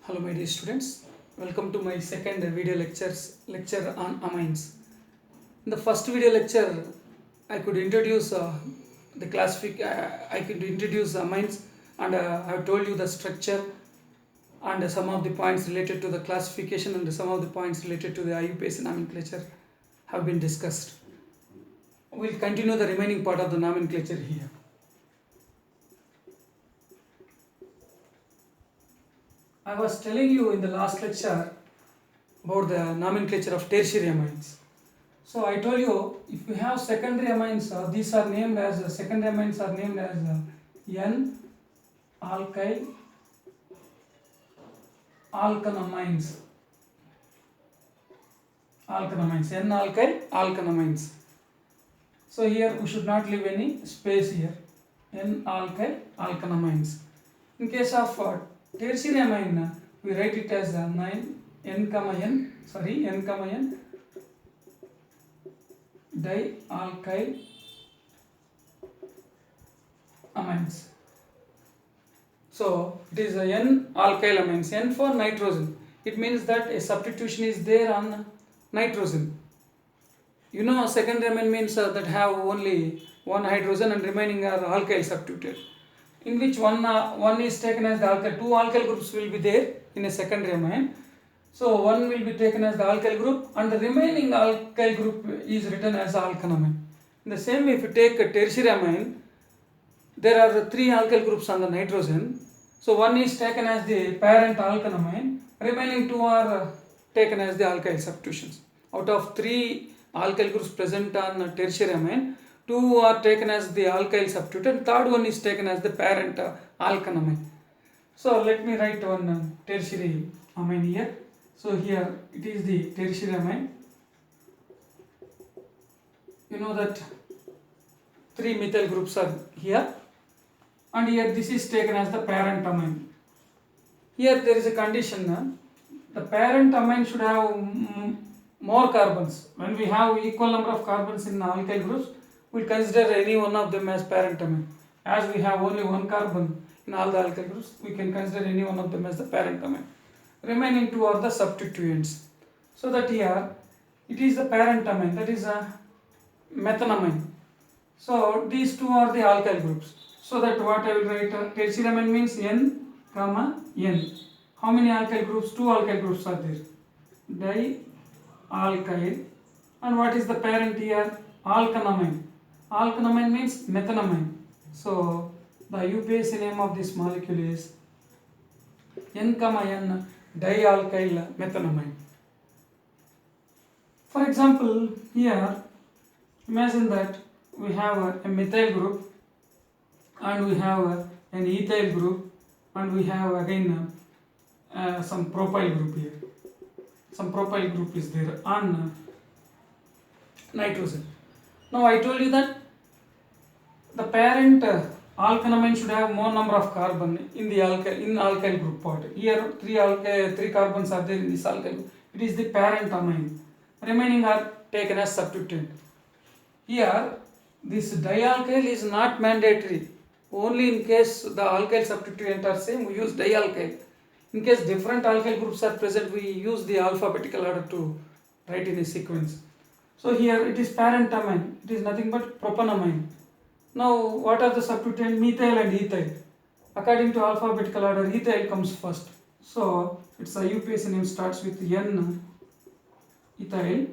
Hello my dear students, welcome to my second video lecture on amines. In the first video lecture I could introduce I could introduce amines, and I have told you the structure and some of the points related to the classification and some of the points related to the IUPAC nomenclature have been discussed. We will continue the remaining part of the nomenclature here. I was telling you in the last lecture about the nomenclature of tertiary amines. So I told you if you have secondary amines, these are named as secondary amines are named as N-alkyl alkanamines. N-alkyl alkanamines. So here we should not leave any space here. N-alkyl alkanamines. In case of tertiary amine, we write it as N, N dialkyl amines. So it is N-alkyl amines. N for nitrogen. It means that a substitution is there on nitrogen. You know, secondary amine means that have only one hydrogen and remaining are alkyl substituted, in which one is taken as the alkyl. Two alkyl groups will be there in a secondary amine. So one will be taken as the alkyl group and the remaining alkyl group is written as alkanamine. In the same way, if you take a tertiary amine, there are three alkyl groups on the nitrogen. So one is taken as the parent alkanamine, remaining two are taken as the alkyl substitutions. Out of three alkyl groups present on tertiary amine, two are taken as the alkyl substitute and third one is taken as the parent alkanamine. So let me write one tertiary amine here. So here it is the tertiary amine. You know that three methyl groups are here, and here this is taken as the parent amine. Here there is a condition, the parent amine should have more carbons. When we have equal number of carbons in alkyl groups, we consider any one of them as parent amine. As we have only one carbon in all the alkyl groups, we can consider any one of them as the parent amine. Remaining two are the substituents. So that here it is the parent amine, that is a methanamine. So these two are the alkyl groups. So that what I will write, tertiary amine means N, N. How many alkyl groups? Two alkyl groups are there. Dialkyl. And what is the parent here? Alkanamine. Alkanamine means methanamine. So the IUPAC name of this molecule is N, dialkyl methanamine. For example, here imagine that we have a methyl group and we have an ethyl group and we have again some propyl group here. Some propyl group is there on nitrogen. Now I told you that the parent alkanamine should have more number of carbon in the alkyl group part. Here three carbons are there in this alkyl group. It is the parent amine. Remaining are taken as substituent. Here this dialkyl is not mandatory. Only in case the alkyl substituent are same, we use dialkyl. In case different alkyl groups are present, we use the alphabetical order to write in a sequence. So here it is parent amine. It is nothing but propanamine. Now what are the substituent? Methyl and ethyl. According to alphabetical order, ethyl comes first. So its IUPAC name starts with N, ethyl,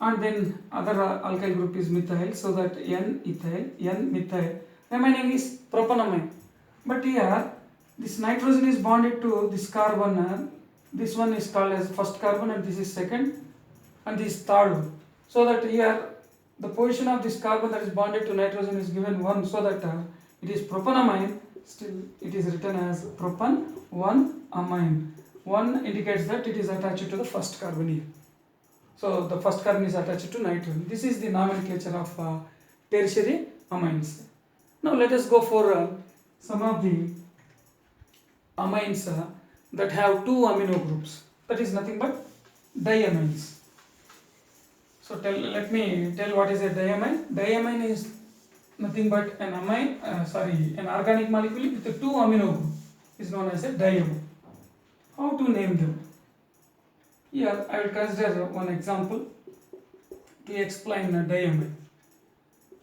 and then other alkyl group is methyl. So that N ethyl, N methyl. Remaining is propanamine. But here this nitrogen is bonded to this carbon. This one is called as first carbon and this is second and this third one. So that here the position of this carbon that is bonded to nitrogen is given 1, so that it is propanamine. Still it is written as propan 1 amine. 1 indicates that it is attached to the first carbon here. So the first carbon is attached to nitrogen. This is the nomenclature of tertiary amines. Now let us go for some of the amines that have two amino groups. That is nothing but diamines. So let me tell what is a diamine. Diamine is nothing but an amine, an organic molecule with two amino group is known as a diamine. How to name them? Here I will consider one example to explain a diamine.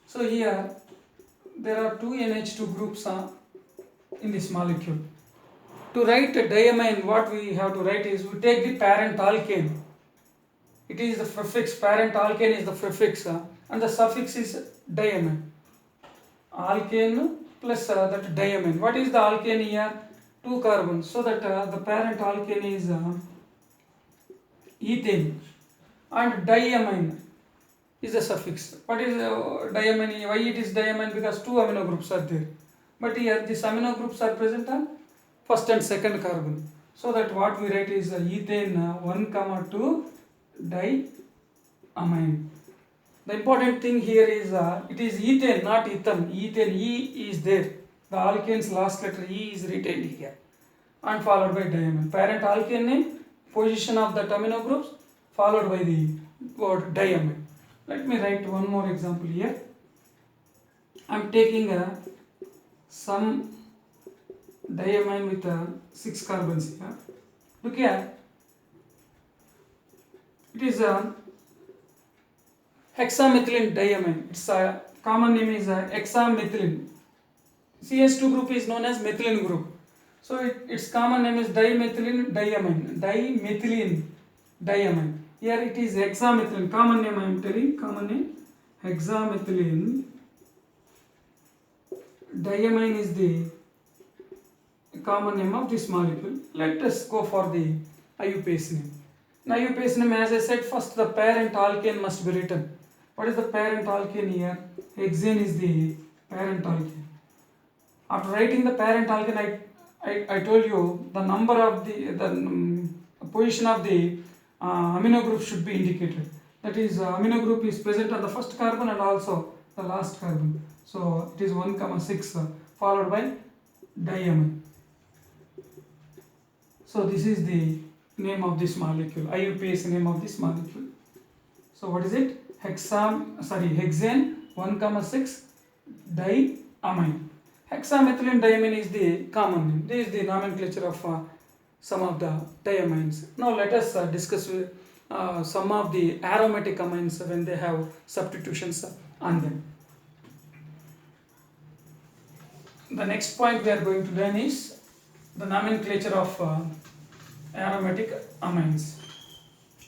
So here there are two NH2 groups in this molecule. To write a diamine, what we have to write is, we take the parent alkane. It is the prefix, parent alkane is the prefix, and the suffix is diamine. Alkane plus that diamine. What is the alkane here? 2 carbons. So that the parent alkane is ethane, and diamine is the suffix. What is diamine? Why it is diamine? Because 2 amino groups are there. But here these amino groups are present on first and second carbon. So that what we write is ethane 1, 2 diamine. The important thing here is it is ethane, not ethane. Ethane, E is there. The alkane's last letter E is written here, and followed by diamine. Parent alkane name, position of the amino groups, followed by the word diamine. Let me write one more example here. I am taking some diamine with 6 carbons here. Look here. It is a hexamethylene diamine. Its common name is hexamethylene. CH2 group is known as methylene group. So its common name is dimethylene diamine. Dimethylene diamine. Here it is hexamethylene. Common name I am telling. Common name hexamethylene diamine is the common name of this molecule. Let us go for the IUPAC name. In IUPAC name, as I said, first the parent alkane must be written. What is the parent alkane here? Hexane is the parent alkane. After writing the parent alkane, I told you the number of the position of the amino group should be indicated. That is, amino group is present on the first carbon and also the last carbon. So it is 1, 6 followed by diamine. So this is the name of this molecule. IUPAC name of this molecule. So what is it? Hexane 1, 6 diamine. Hexamethylene diamine is the common name. This is the nomenclature of some of the diamines. Now let us discuss some of the aromatic amines when they have substitutions on them. The next point we are going to learn is the nomenclature of aromatic amines.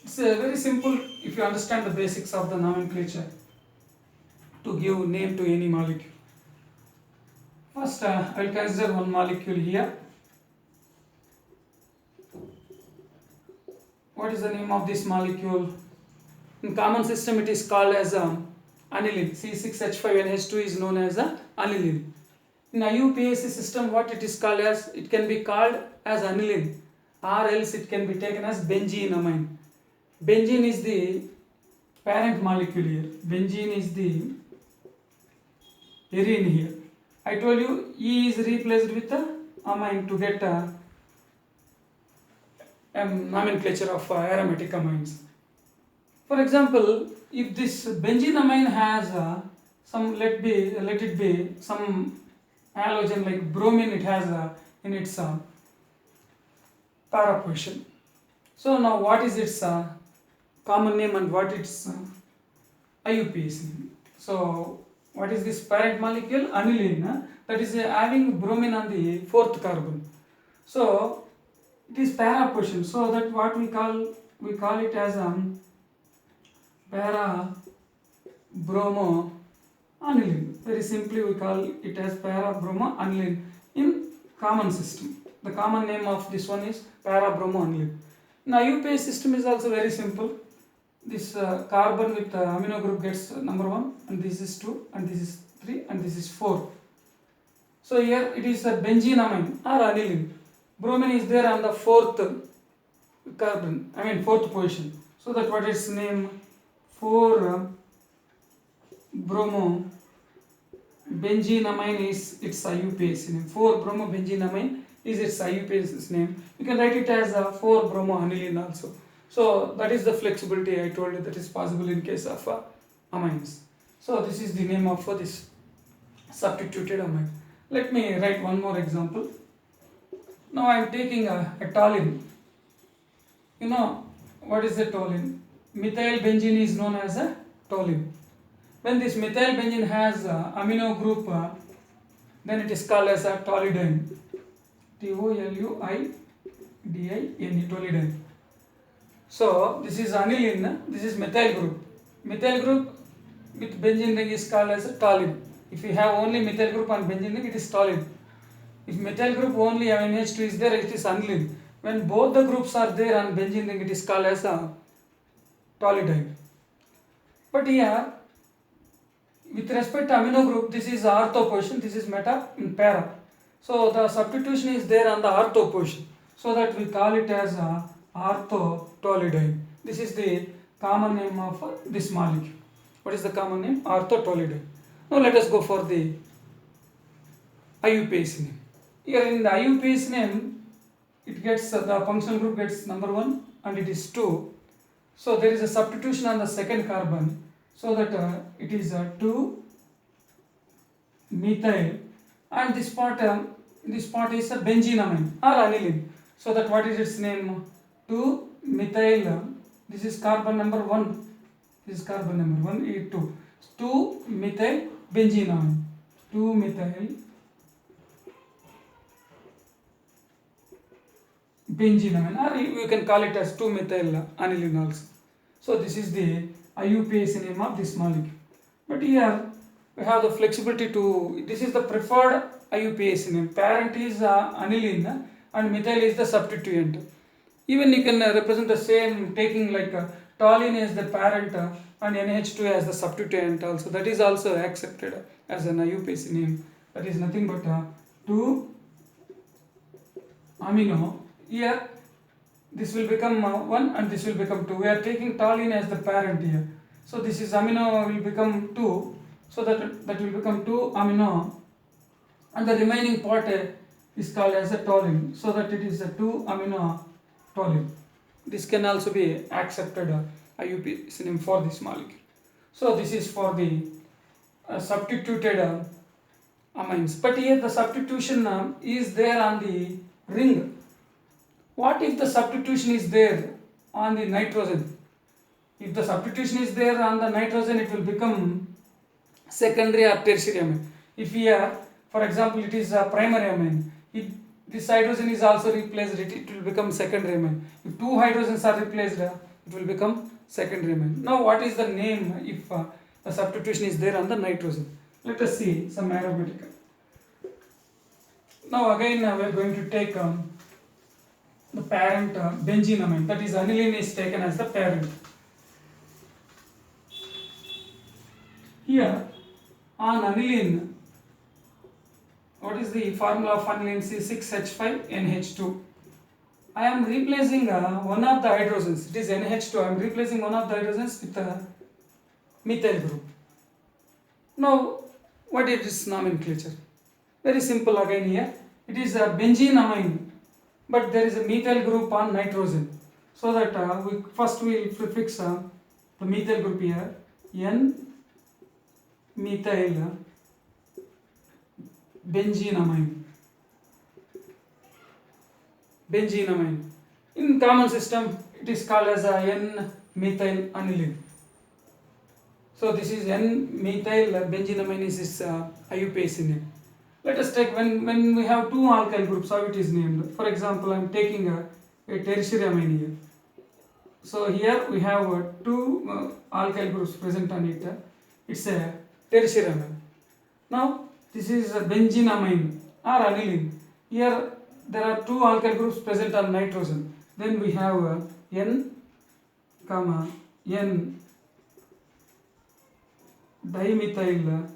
It's very simple if you understand the basics of the nomenclature to give name to any molecule. First, I will consider one molecule here. What is the name of this molecule? In common system, it is called as aniline. C6H5NH2 is known as aniline. In IUPAC system, what it is called as? It can be called as aniline, or else it can be taken as benzene amine. Benzene is the parent molecule here. Benzene is the arene here. I told you E is replaced with the amine to get a nomenclature of aromatic amines. For example, if this benzene amine has some, let it be some halogen like bromine, it has in its para position. So now what is its common name and what its IUPAC name? So what is this parent molecule? Aniline. That is having bromine on the 4th carbon. So it is para position. So that what we call it as para bromo aniline. Very simply we call it as para bromo aniline in common system. The common name of this one is para bromo aniline. Now IUPAC system is also very simple. This carbon with amino group gets number 1, and this is 2, and this is 3, and this is 4. So here it is a benzene amine or aniline. Bromine is there on the 4th carbon, 4th position. So that what is name? 4 bromo benzene amine is its IUPAC name. 4 bromo benzene amine is its IUPAC name. You can write it as 4 bromo aniline also. So that is the flexibility I told you that is possible in case of amines. So this is the name of this substituted amine. Let me write one more example. Now I am taking a toluene. You know what is the toluene? Methyl benzene is known as a toluene. When this methyl benzene has amino group, then it is called as a toluidine. Toluidine, toluidine. So this is aniline, this is methyl group. Methyl group with benzene ring is called as a toluene. If you have only methyl group and benzene ring, it is toluene. If methyl group only NH2 is there, it is aniline. When both the groups are there on benzene ring, it is called as a toluidine. But here, with respect to amino group, this is ortho position, this is meta in para. So the substitution is there on the ortho position. So that we call it as a orthotoluidine. This is the common name of this molecule. What is the common name? Orthotoluidine. Now let us go for the IUPAC name. Here in the IUPAC name, it gets the functional group gets number 1 and it is 2. So there is a substitution on the second carbon, so that it is 2-methyl, and this part is a benzenamine or aniline. So that what is its name? 2-methyl. This is carbon number 1. This is carbon number 1. 2. 2-methyl benzenamine. 2-methyl benzenamine, or you can call it as 2-methyl aniline also. So this is the IUPAC name of this molecule. But here we have the flexibility to, this is the preferred IUPAC name. Parent is aniline and methyl is the substituent. Even you can represent the same, taking like toluene as the parent and NH2 as the substituent also. That is also accepted as an IUPAC name. That is nothing but 2-amino. Here this will become 1 and this will become 2. We are taking toluene as the parent here. So this is amino will become 2. So that will become 2-amino, and the remaining part is called as a toluene. So that it is a 2-amino toluene. This can also be accepted IUPAC name for this molecule. So this is for the substituted amines. But here the substitution is there on the ring. What if the substitution is there on the nitrogen? If the substitution is there on the nitrogen, it will become secondary or tertiary amine. If here, for example, it is a primary amine, if this hydrogen is also replaced, it will become secondary amine. If 2 hydrogens are replaced, it will become secondary amine. Now what is the name if the substitution is there on the nitrogen? Let us see some aromatic. Now again we are going to take the parent benzenamine, that is aniline is taken as the parent. Here on aniline, what is the formula of aniline? C6H5NH2. I am replacing one of the hydrogens, it is NH2. I am replacing one of the hydrogens with a methyl group. Now what is this nomenclature? Very simple again here. It is a benzenamine, but there is a methyl group on nitrogen. So that we will prefix the methyl group here, N-methyl benzenamine. In common system, it is called as a N-methyl aniline. So this is N-methyl benzenamine is this IUPAC name. Let us take when we have 2 alkyl groups, how it is named. For example, I am taking a tertiary amine here. So here we have 2 alkyl groups present on it. It's a tertiary amine. Now this is a benzenamine or aniline. Here there are 2 alkyl groups present on nitrogen. Then we have N, N dimethyl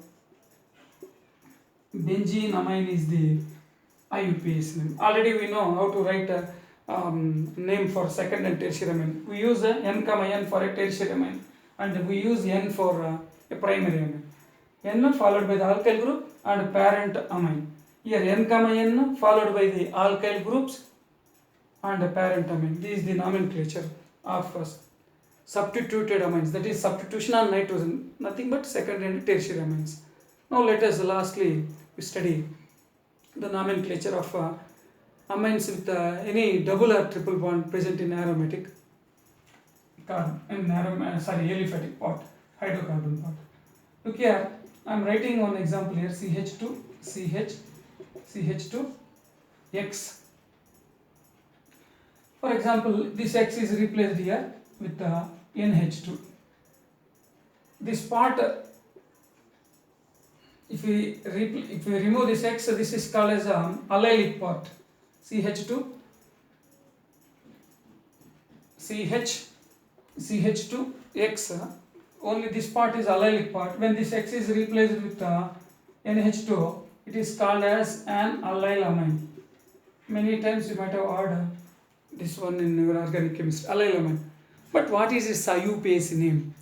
benzenamine is the IUPAC name. Already we know how to write a name for second and tertiary amine. We use N, N for a tertiary amine, and we use N for a primary amine. N followed by the alkyl group and parent amine. Here N, N followed by the alkyl groups and parent amine. This is the nomenclature of substituted amines. That is substitution on nitrogen, nothing but secondary and tertiary amines. Now let us lastly study the nomenclature of amines with any double or triple bond present in aromatic. carbon in aliphatic part, hydrocarbon part. Look here, I am writing one example here, CH2, CH, CH2, X. For example, this X is replaced here with NH2. This part, if we remove this X, this is called as allylic part, CH2, CH, CH2, X. Only this part is allylic part. When this X is replaced with NH2, it is called as an allylamine. Many times you might have heard this one in your organic chemistry, allylamine. But what is its IUPAC name?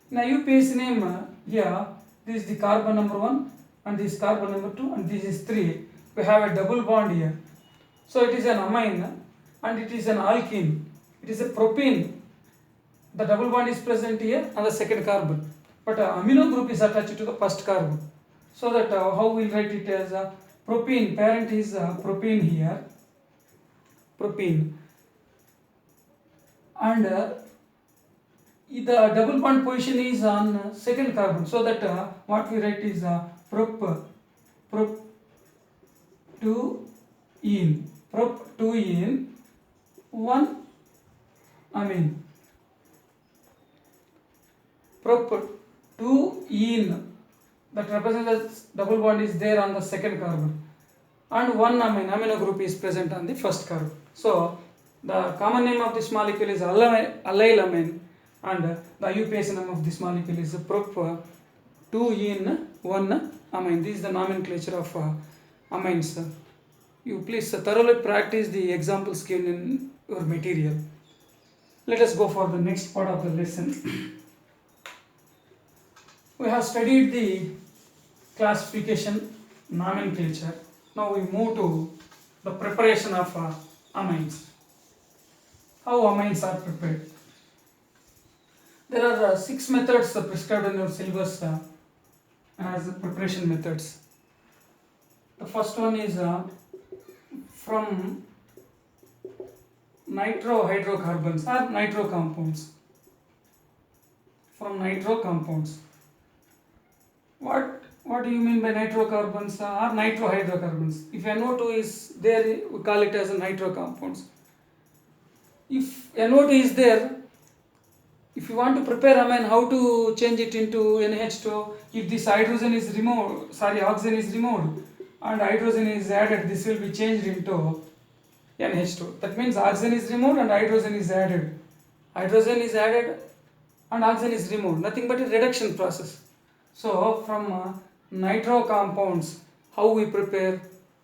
In IUPAC name, here, this is the carbon number 1 and this is carbon number 2 and this is 3. We have a double bond here. So it is an amine and it is an alkene. It is a propene. The double bond is present here on the second carbon. But amino group is attached to the first carbon. So that how we will write it as propene. Parent is propene here. Propene. And the double bond position is on second carbon. So that what we write is prop 2 in. Prop 2 in 1 amine. Prop 2 in, that represents the double bond is there on the second carbon, and 1 amino group is present on the first carbon. So the common name of this molecule is allylamine, and the IUPAC name of this molecule is prop 2 in 1 amine. This is the nomenclature of amines. You please thoroughly practice the examples given in your material. Let us go for the next part of the lesson. We have studied the classification, nomenclature. Now we move to the preparation of amines. How amines are prepared? There are 6 methods prescribed in your syllabus as preparation methods. The first one is from nitrohydrocarbons or nitro compounds. From nitro compounds. What do you mean by nitrocarbons or nitrohydrocarbons? If NO2 is there, we call it as a nitro compounds. If NO2 is there, if you want to prepare amine, how to change it into NH2? If this hydrogen is removed, oxygen is removed and hydrogen is added, this will be changed into NH2. That means oxygen is removed and hydrogen is added. Hydrogen is added and oxygen is removed. Nothing but a reduction process. So from nitro compounds, how we prepare?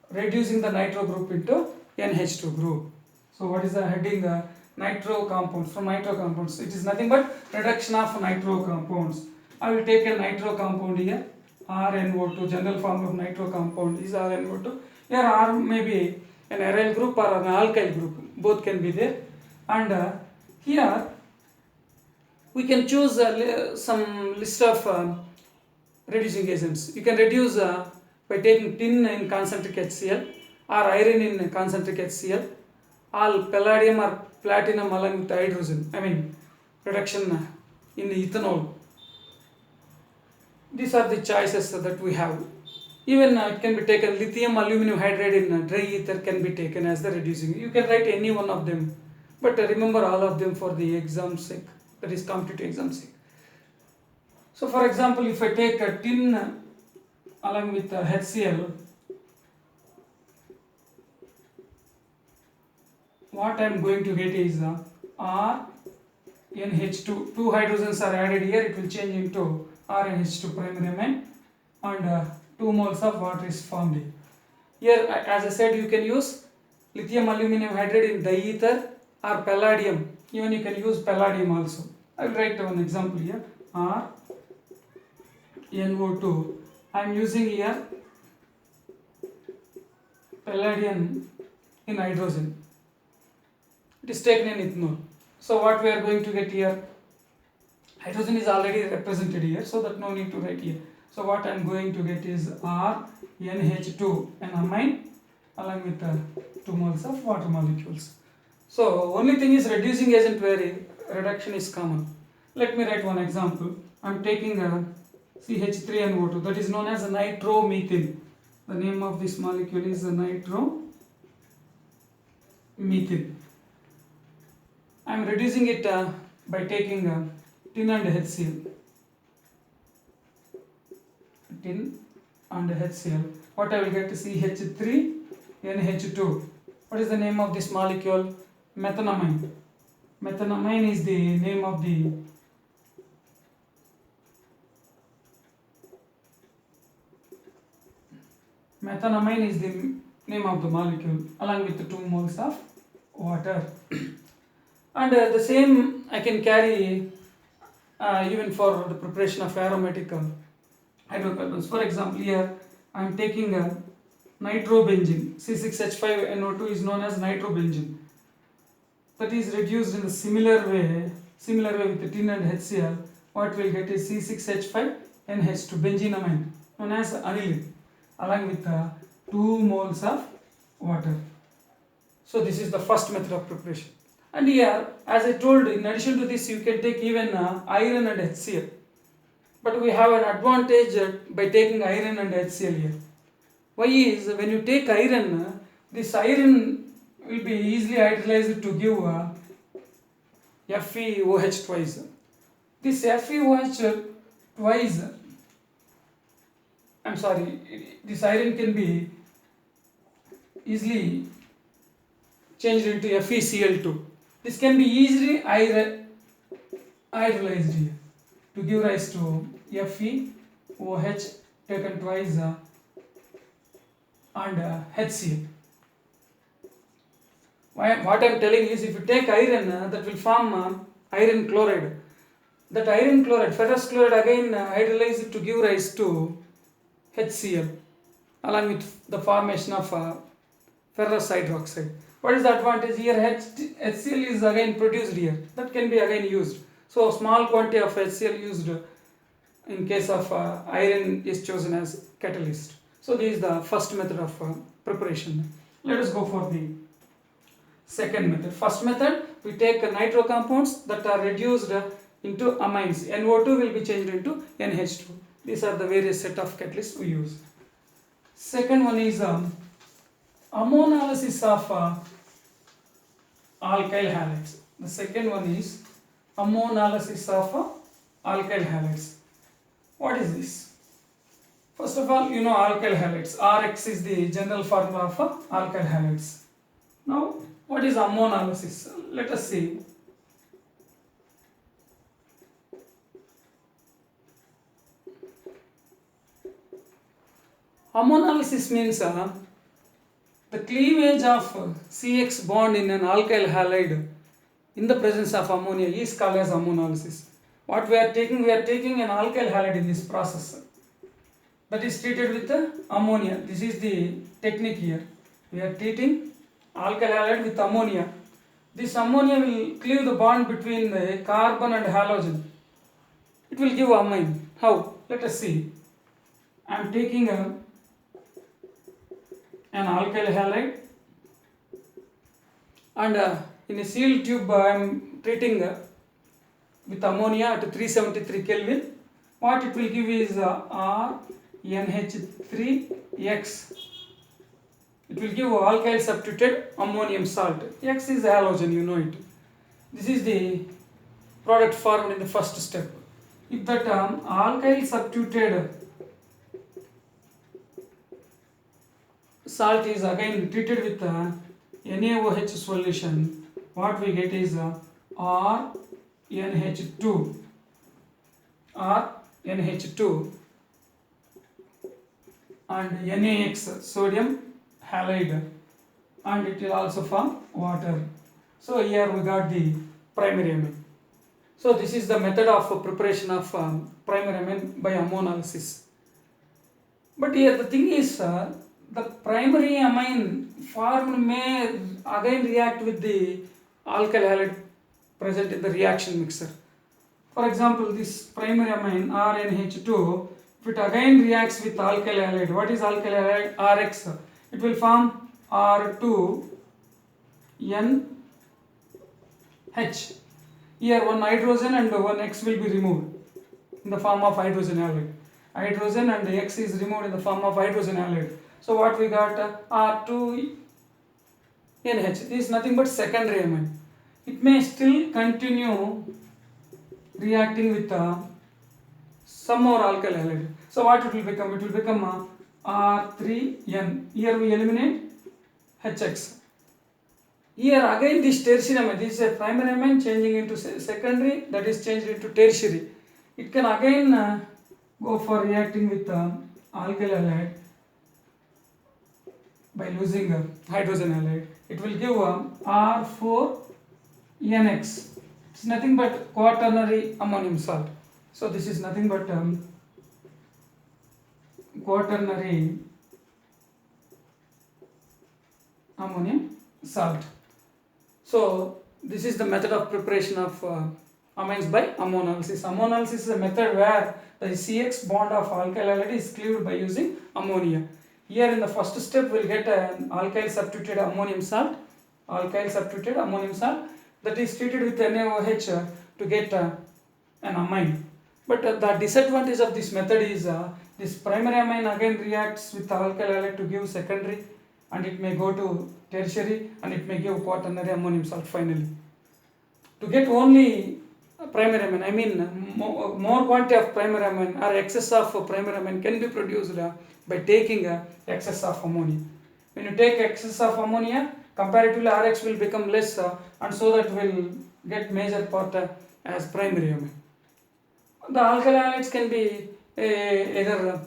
Reducing the nitro group into NH2 group. So what is the heading? Nitro compounds. From nitro compounds, it is nothing but reduction of nitro compounds. I will take a nitro compound here, RNO2. General form of nitro compound is RNO2. Here R may be an aryl group or an alkyl group. Both can be there. And here we can choose some list of reducing agents. You can reduce by taking tin in concentric HCl or iron in concentric HCl, or palladium or platinum along with hydrogen. I mean reduction in ethanol. These are the choices that we have. Even it can be taken lithium aluminum hydride in dry ether can be taken as the reducing. You can write any one of them, but remember all of them for the exam sake, that is competitive exam sake. So for example, if I take a tin along with HCl, what I am going to get is RNH2. 2 hydrogens are added here, it will change into RNH2 primary amine, and 2 moles of water is formed here. Here, as I said, you can use lithium aluminum hydride in diether or palladium. Even you can use palladium also. I will write one example here. RNO2. I am using here palladium in hydrogen. It is taken in ethanol. So what we are going to get here? Hydrogen is already represented here, so that no need to write here. So what I am going to get is RNH2, an amine along with 2 moles of water molecules. So only thing is reducing agent vary. reduction is common. Let me write one example. I am taking a CH3NO2, that is known as a nitromethane. The name of this molecule is a nitromethane. I am reducing it by taking tin and HCl. Tin and HCl. What I will get is CH3NH2. What is the name of this molecule? Methanamine. Methanamine is the name of the molecule, along with the 2 moles of water. And the same I can carry even for the preparation of aromatic hydrocarbons. For example, here I am taking a nitrobenzene. C6H5NO2 is known as nitrobenzene. That is reduced in the similar way with the tin and HCl. What we'll get is C6H5NH2, benzenamine, known as aniline, along with 2 moles of water. So this is the first method of preparation. And here, as I told, in addition to this, you can take even iron and HCl. But we have an advantage by taking iron and HCl here. Why is, when you take iron, this iron will be easily hydrolyzed to give FeOH twice. This FeOH twice, this iron can be easily changed into FeCl2. This can be easily hydrolyzed here to give rise to FeOH taken twice and HCl. What I am telling is, if you take iron, that will form iron chloride. That iron chloride, ferrous chloride, again hydrolyzed to give rise to HCl, along with the formation of ferrous hydroxide. What is the advantage here? HCl is again produced here. That can be again used. So small quantity of HCl used in case of iron is chosen as catalyst. So this is the first method of preparation. Let us go for the second method. First method, we take nitro compounds that are reduced into amines. NO2 will be changed into NH2. These are the various set of catalysts we use. Second one is ammonalysis of alkyl halides. The second one is ammonalysis of alkyl halides. What is this? First of all, you know alkyl halides. RX is the general formula of alkyl halides. Now, what is ammonalysis? Let us see. Ammonalysis means the cleavage of CX bond in an alkyl halide in the presence of ammonia is called as ammonalysis. What we are taking an alkyl halide in this process that is treated with ammonia. This is the technique here. We are treating alkyl halide with ammonia. This ammonia will cleave the bond between the carbon and halogen. It will give amine. How? Let us see. I am taking an alkyl halide, and in a sealed tube I am treating with ammonia at 373 Kelvin. What it will give is RNH3X. It will give alkyl substituted ammonium salt. X is halogen, you know it. This is the product formed in the first step. If that alkyl substituted salt is again treated with NaOH solution, what we get is RNH2 and NaX, sodium halide, and it will also form water. So here we got the primary amine. So this is the method of preparation of primary amine by ammonalysis. But here the thing is, the primary amine formed may again react with the alkyl halide present in the reaction mixer. For example, this primary amine RNH2, if it again reacts with alkyl halide, what is alkyl halide? RX. It will form R2NH. Here one hydrogen and one X will be removed in the form of hydrogen halide. Hydrogen and X is removed in the form of hydrogen halide. So what we got? R2NH. This is nothing but secondary amine. It may still continue reacting with some more alkyl halide. So what it will become? It will become R3N. Here we eliminate HX. Here again this tertiary amine, this is a primary amine changing into secondary, that is changed into tertiary. It can again go for reacting with alkyl halide by losing hydrogen halide. It will give R4NX. It's nothing but quaternary ammonium salt. So this is nothing but quaternary ammonium salt. So this is the method of preparation of amines by ammoanalysis. Ammoanalysis is a method where the CX bond of alkyl halide is cleaved by using ammonia. Here in the first step we will get an alkyl substituted ammonium salt. Alkyl substituted ammonium salt that is treated with NaOH to get an amine. But the disadvantage of this method is this primary amine again reacts with alkyl halide to give secondary, and it may go to tertiary and it may give quaternary ammonium salt finally. To get only primary amine, I mean more quantity of primary amine or excess of primary amine can be produced by taking excess of ammonia. When you take excess of ammonia, comparatively Rx will become less and so that will get major part as primary amine. The alkyl halides can be either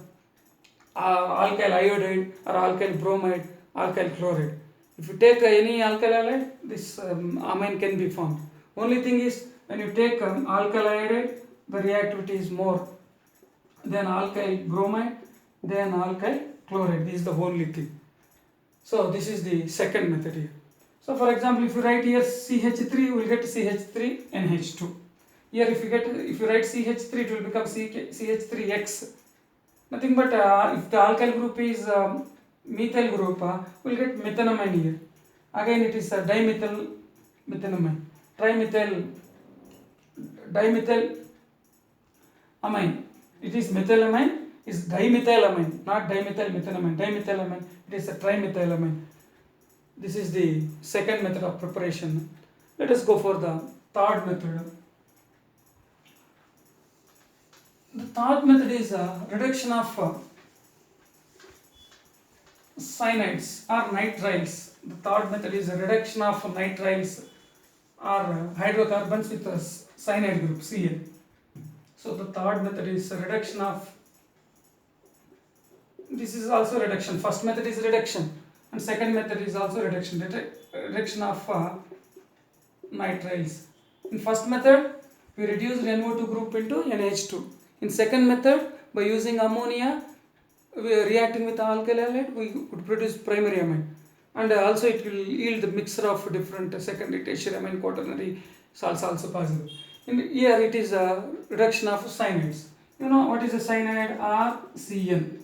alkyl iodide or alkyl bromide, alkyl chloride. If you take any alkyl halide, this amine can be formed. Only thing is, when you take alkyl iodide, the reactivity is more than alkyl bromide, than alkyl chloride. This is the only thing. So this is the second method here. So for example, if you write here CH3, you will get CH3NH2. Here if you write CH3, it will become CH3X. Nothing but if the alkyl group is methyl group, we will get methanamine here. Again it is a dimethyl methanamine. Dimethyl amine. It is methylamine, is dimethylamine, not dimethyl methanamine. Dimethylamine, it is a trimethylamine. This is the second method of preparation. Let us go for the third method. The third method is reduction of cyanides or nitriles. The third method is a reduction of nitriles or hydrocarbons with a cyanide group, Cl. So the third method is a reduction of, this is also reduction. First method is reduction and second method is also reduction. Reduction of nitriles. In first method, we reduced NO2 group into NH2. In second method, by using ammonia, reacting with alkyl halide, we could produce primary amine. And also it will yield the mixture of different secondary, tertiary amine, quaternary salts also possible. Here it is a reduction of cyanides. You know what is a cyanide? RCN.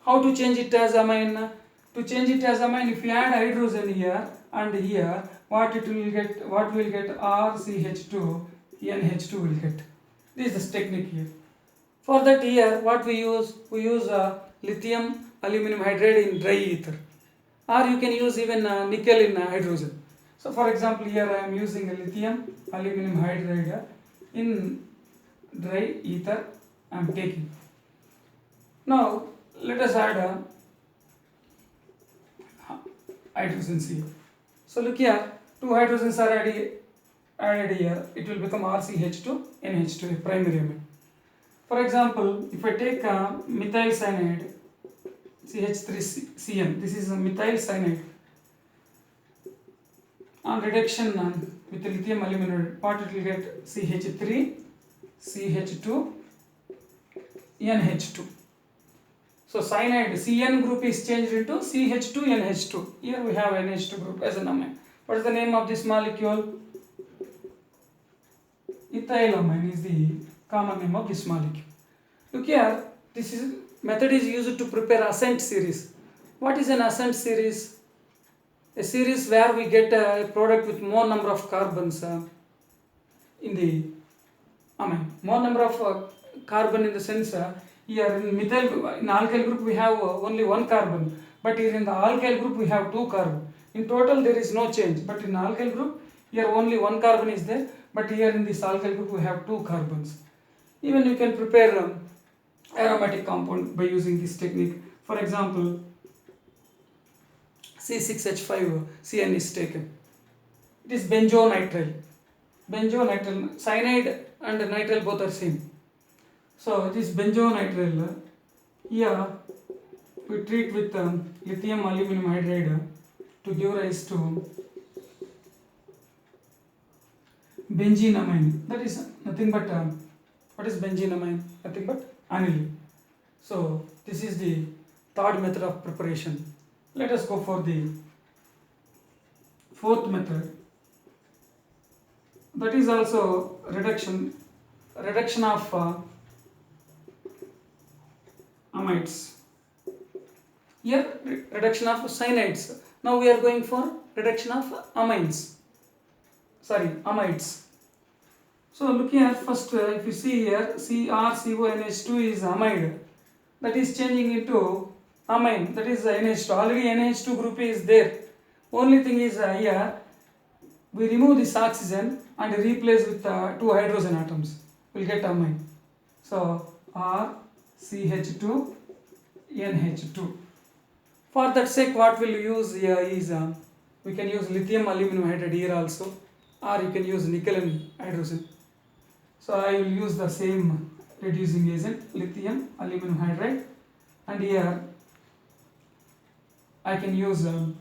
How to change it as amine? To change it as amine, if you add hydrogen here and here, what we will get RCH2, NH2 will get. This is the technique here. For that here, what we use lithium aluminum hydride in dry ether, or you can use even nickel in hydrogen. So for example, here I am using a lithium aluminum hydride in dry ether I am taking. Now let us add hydrogens here. So look here, two hydrogens are added here. It will become RCH2 NH2, a primary amine. For example, if I take methyl cyanide, CH3CN, this is a methyl cyanide. On reduction with lithium aluminum, what it will get? CH3, CH2, NH2. So cyanide CN group is changed into CH2, NH2. Here we have NH2 group as an amine. What is the name of this molecule? Ethylamine is the common name of this molecule. Look here, this method is used to prepare ascent series. What is an ascent series? A series where we get a product with more number of carbons in the amine. More number of carbon in the sense here in methyl, in alkyl group we have only one carbon, but here in the alkyl group we have two carbon. In total there is no change, but in alkyl group here only one carbon is there, but here in this alkyl group we have two carbons. Even you can prepare aromatic compound by using this technique. For example, C6H5CN is taken. It is benzonitrile. Benzonitrile, cyanide and nitrile both are same. So it is benzonitrile. Here we treat with lithium aluminum hydride to give rise to benzenamine. That is nothing but what is benzenamine? Nothing but aniline. So this is the third method of preparation. Let us go for the fourth method. That is also reduction of amides. Here reduction of cyanides. Now we are going for reduction of amides. Amides. So look here first, if you see here, CrCONH2 is amide. That is changing into amine. That is NH2. Already NH2 group is there. Only thing is here we remove this oxygen and replace with two hydrogen atoms. We'll get amine. So RCH2 NH2. For that sake, what we'll use here is we can use lithium aluminum hydride here also, or you can use nickel and hydrogen. So I will use the same reducing agent, lithium aluminum hydride, and here I can use 4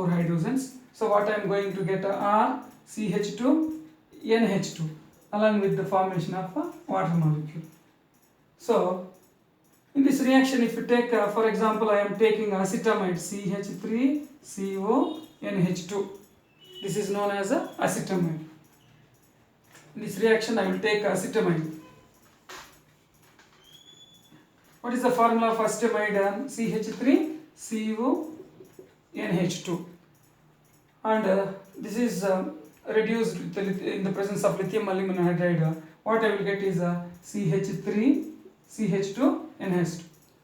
hydrogens. So what I am going to get RCH2 NH2 along with the formation of a water molecule. So in this reaction, if you take for example, I am taking acetamide CH3CONH2. This is known as acetamide. In this reaction I will take acetamide. What is the formula of acetamide? CH3CONH2, and this is reduced in the presence of lithium aluminum hydride. What I will get is CH3CH2NH2.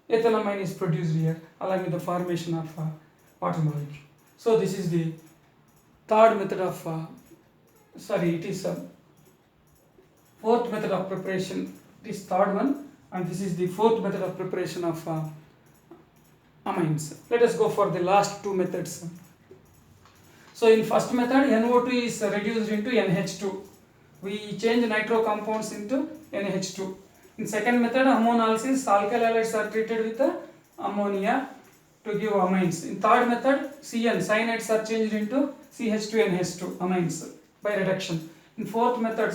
Ethylamine is produced here along with the formation of water molecule. So this is the third method of fourth method of preparation. This third one, and this is the fourth method of preparation of amines. Let us go for the last two methods. So in first method, NO2 is reduced into NH2. We change nitro compounds into NH2. In second method, ammonolysis, alkyl halides are treated with ammonia to give amines. In third method, cyanides are changed into CH2NH2 amines by reduction. In fourth method,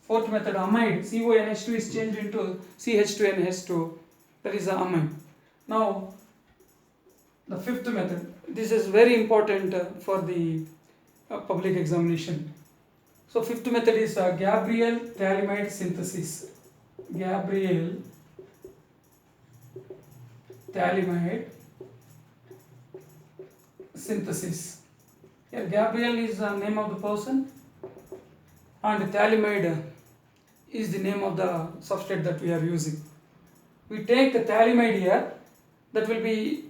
amide, CONH2 is changed into CH2NH2, that is the amine. Now the fifth method, this is very important for the public examination. So fifth method is Gabriel phthalimide synthesis. Gabriel phthalimide synthesis. Here Gabriel is the name of the person and phthalimide is the name of the substrate that we are using. We take the phthalimide here that will be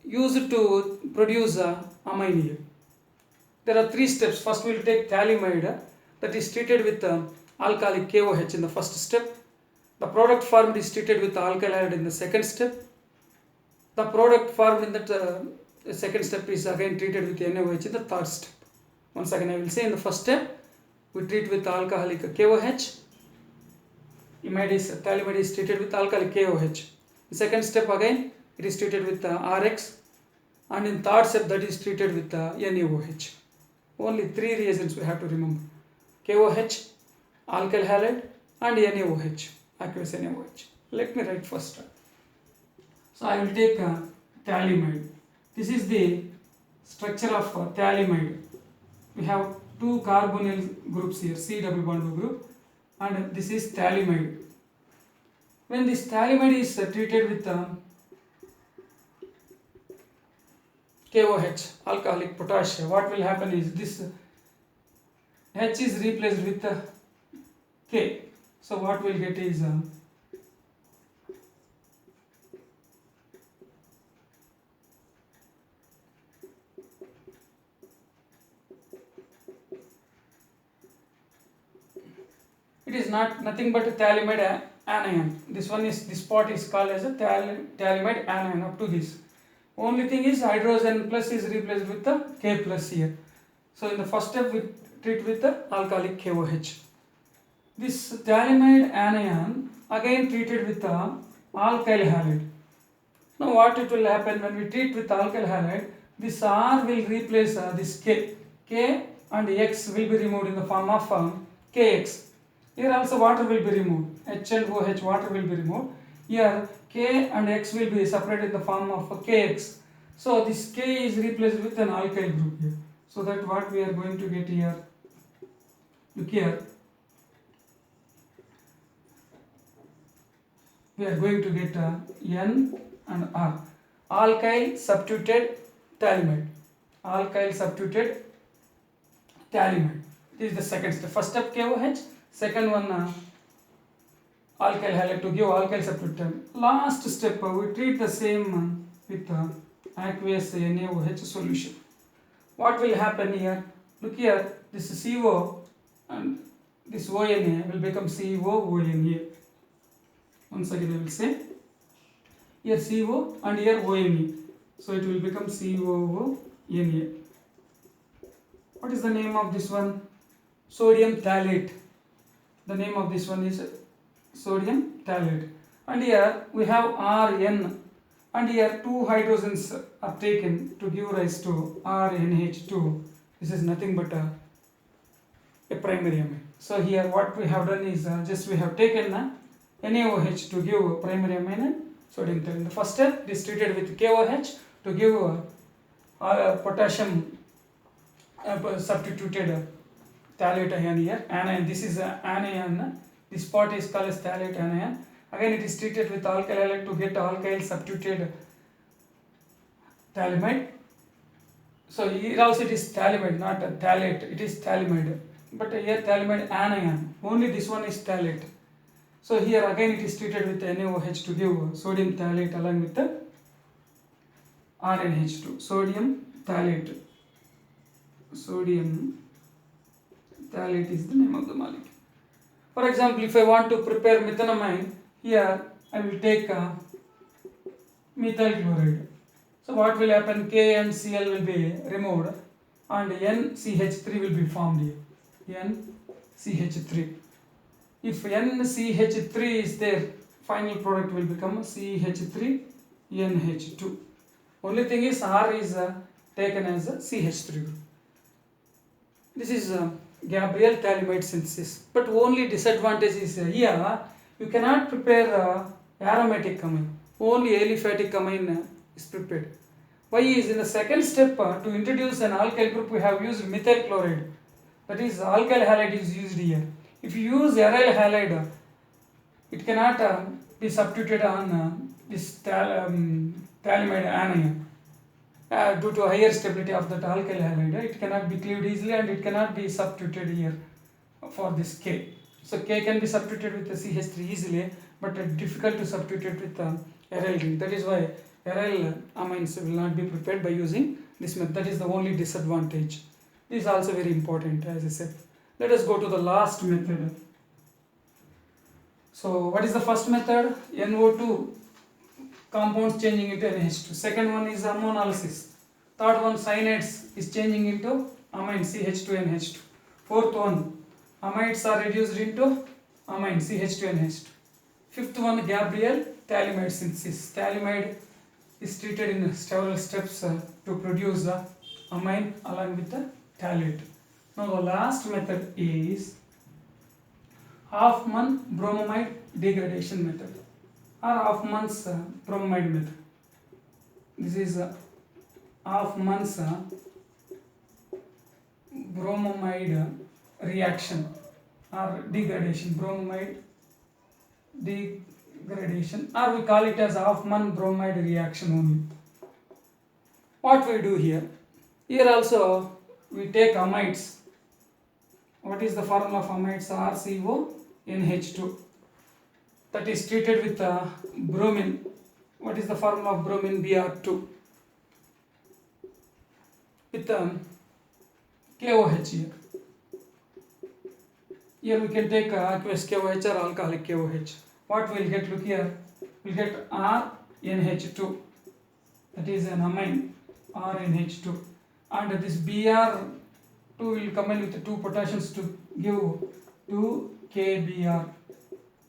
used to produce amine here. There are 3 steps. First we will take phthalimide that is treated with alkalic KOH in the first step. The product formed is treated with alkyl halide in the second step. The product formed in that second step is again treated with NaOH in the third step. Once again I will say, in the first step we treat with alcoholic KOH. Phthalimide is treated with alkalic KOH. The second step again it is treated with RX, and in third step that is treated with NaOH. Only 3 reagents we have to remember: KOH, alkyl halide and NaOH, aqueous NaOH. Let me write first. So I will take phthalimide. This is the structure of phthalimide. We have 2 carbonyl groups here, C double bond O group, and this is phthalimide. When this phthalimide is treated with KOH, alcoholic potash, what will happen is this H is replaced with K. So what we'll get is it is nothing but a thiamide anion. This part is called as a thiamide anion up to this. Only thing is hydrogen plus is replaced with the K plus here. So in the first step we treat with the alcoholic KOH. This thiamide anion again treated with the alkyl halide. Now what it will happen when we treat with alkyl halide, this R will replace this K. K and X will be removed in the form of KX. Here also water will be removed. H and OH water will be removed. Here K and X will be separated in the form of KX. So this K is replaced with an alkyl group here. So that what we are going to get here. Look here. We are going to get N and R. Alkyl substituted thiamide. Alkyl substituted thiamide. This is the second step. First step KOH. Second one alkyl halide to give alkyl substituted. Last step we treat the same with aqueous NaOH solution. What will happen here? Look here, this CO and this ONA will become COONA. Once again I will say, here CO and here ONA. So it will become COONA. What is the name of this one? Sodium phthalate. The name of this one is sodium phthalate. And here we have Rn. And here two hydrogens are taken to give rise to RNH2. This is nothing but a primary amine. So here what we have done is just we have taken NaOH to give primary amine and sodium phthalate. In the first step it is treated with KOH to give potassium substituted phthalate ion here. Anion. This is anion. This part is called as phthalate anion. Again it is treated with alkyl halide to get alkyl substituted thiamide. So here also it is thiamide, not phthalate. It is thiamide. But here thiamide anion. Only this one is phthalate. So here again it is treated with NaOH to give sodium phthalate along with the RNH2. Sodium phthalate. Sodium phthalate is the name of the molecule. For example, if I want to prepare methanamine, here I will take methyl chloride. So what will happen? K and Cl will be removed and NCH3 will be formed here. NCH3. If NCH3 is there, final product will become CH3NH2. Only thing is R is taken as a CH3 group. This is Gabriel thiamide synthesis. But only disadvantage is here you cannot prepare aromatic amine. Only aliphatic amine is prepared. Why is in the second step to introduce an alkyl group we have used methyl chloride. That is alkyl halide is used here. If you use aryl halide, it cannot be substituted on this thiamide anion. Due to higher stability of that alkyl halide, it cannot be cleaved easily and it cannot be substituted here for this K. So K can be substituted with the CH3 easily, but difficult to substitute with aryl ring. That is why aryl amines will not be prepared by using this method. That is the only disadvantage. This is also very important, as I said. Let us go to the last method. So what is the first method? NO2 compounds changing into NH2. Second one is ammonolysis. Third one, cyanides is changing into amine CH2NH2. Fourth one, amides are reduced into amine CH2NH2. Fifth one, Gabriel thiamide synthesis. Thiamide is treated in several steps to produce the amine along with the phthalate. Now the last method is Hoffman bromamide degradation method or Hoffman's bromamide method. This is Hoffman's bromamide reaction or degradation. Bromamide degradation, or we call it as Hoffman bromide reaction only. What we do here? Here also we take amides. what is the formula of amides? RCONH2. That is treated with bromine. What is the formula of bromine? Br2. With KOH here. Here we can take aqueous KOH or alcoholic KOH. What we'll get? Look here. We'll get RNH2. That is an amine, RNH2. And this Br2 will combine with the 2 potassiums to give 2KBr.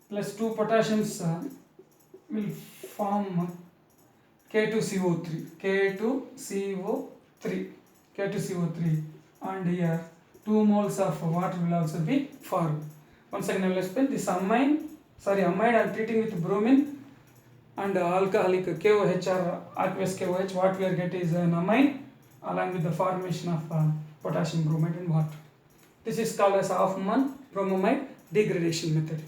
Plus 2 potassiums will form K2CO3. K2CO3. And here 2 moles of water will also be formed. Once again I will explain this amide I am treating with bromine and alcoholic KOH or aqueous KOH. What we are getting is an amine along with the formation of potassium bromide and water. This is called as Hofmann-Bromamide degradation method.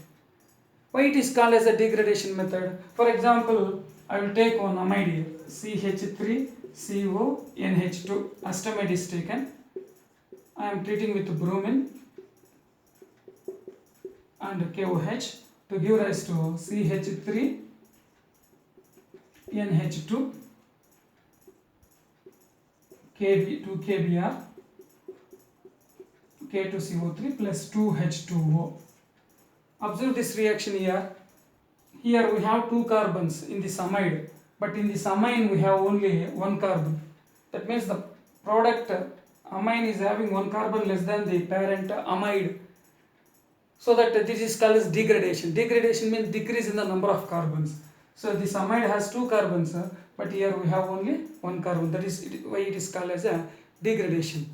Why it is called as a degradation method? For example, I will take one amide here, CH3CONH2. Acetamide is taken. I am treating with bromine and KOH to give rise to CH3NH2 2KBr K2CO3 plus 2H2O. Observe this reaction here. Here we have 2 carbons in this amide, but in this amine we have only 1 carbon. That means the product amine is having 1 carbon less than the parent amide. So that this is called as degradation. Degradation means decrease in the number of carbons. So this amide has 2 carbons, but here we have only 1 carbon. That is why it is called as a degradation.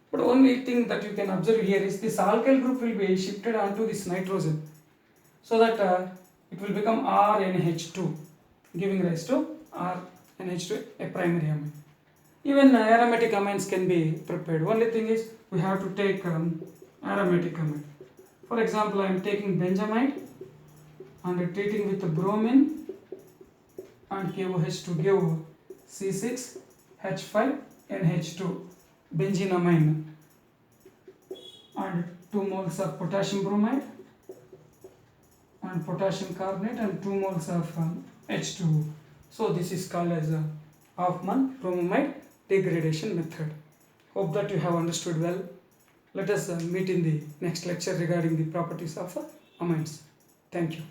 But only thing that you can observe here is this alkyl group will be shifted onto this nitrogen, so that it will become RNH2, giving rise to RNH2, a primary amine. Even aromatic amines can be prepared. Only thing is we have to take aromatic amine. For example, I am taking benzamide and treating with the bromine and KOH to give C6H5NH2, benzenamine, and 2 moles of potassium bromide and potassium carbonate and 2 moles of H2O. So this is called as a Hofmann-Bromamide degradation method. Hope that you have understood well. Let us meet in the next lecture regarding the properties of amines. Thank you.